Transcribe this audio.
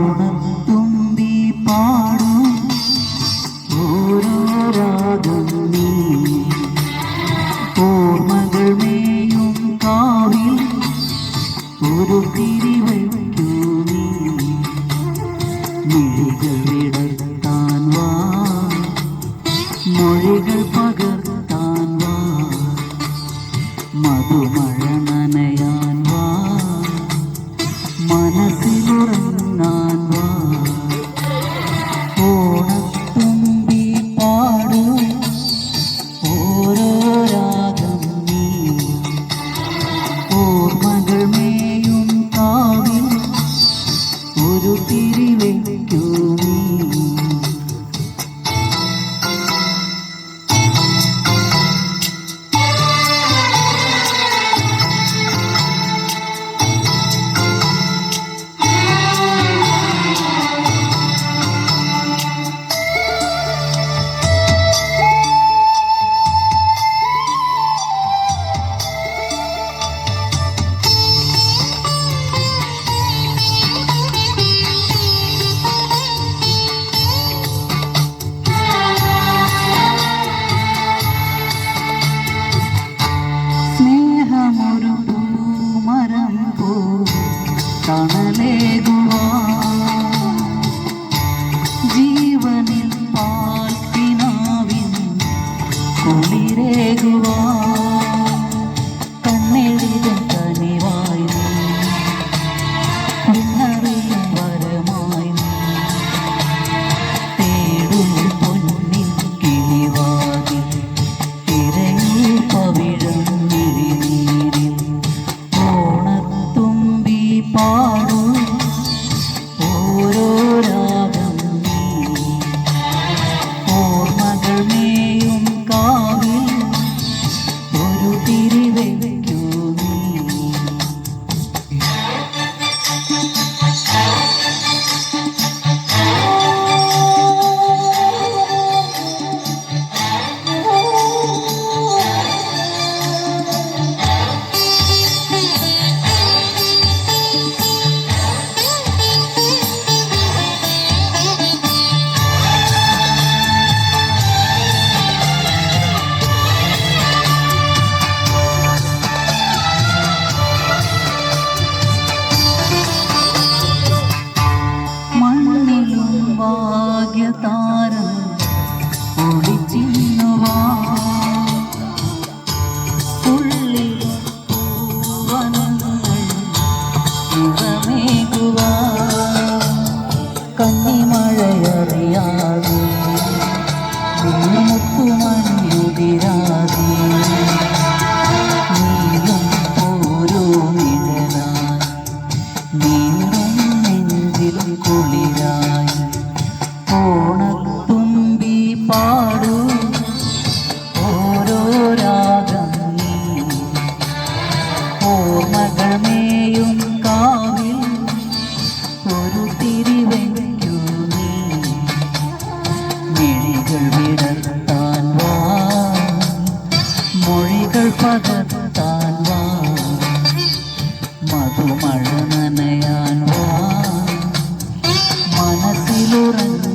ഓണത്തുമ്പി പാടും ഓരോ രാഗം നീ, ഓർമ്മകൾ മേയും കാവിൽ ഒരു തിരിവയ്ക്കൂ നീ. മിഴികൾ വിടർത്താൻ വാ, മൊഴികൾ പകർത്താൻ വാ, മധുമഴ നനയാൻ വാ, മനസ്സിലുറങ്ങാൻ വാ. ഓണത്തുമ്പി പാടും ഓരോ രാഗം നീ, ഓർമ്മകൾ മേയും കാവിൽ ഒരു തിരിവയ്ക്കൂ നീ. ജീവനിൽ പാൽപ്പിനാവിൻ കുളിരേകുവാ, കണ്ണെഴുതും കനിവായി പിന്നറിയും വരമായി തേടും പൊന്നിൻ കിളിവാതിൽ തിരയിൽ പവിഴം നിഴിനീരിൽ. ഓണത്തുമ്പി പാടും ഓരോ രാഗം നീ, ഓർമ്മകൾ മേയും കാവിൽ ഒരു തിരിവയ്ക്കൂ നീ. ഭാഗ്യതാരം ഒളിച്ചിന്നുവാ, ഉള്ളിൽ പൂവനങ്ങൾ നിറമേകുവാ, കന്നിമഴയറിയാതെ മുത്തുമണിയുതിരാതെ നീയും ഓരോ നിഴലായി നീളും നെഞ്ചിൽ കുളിരായി. ഓണത്തുമ്പി പാടും ഓരോ രാഗം നീ, ഓർമ്മകൾ മേയും കാവിൽ ഒരു തിരിവയ്ക്കൂ നീ. മിഴികൾ വിടർത്താൻ വാ, മൊഴികൾ പകർത്താൻ വാ, മധുമഴ നനയാൻ വാ, മനസ്സിലുറങ്ങ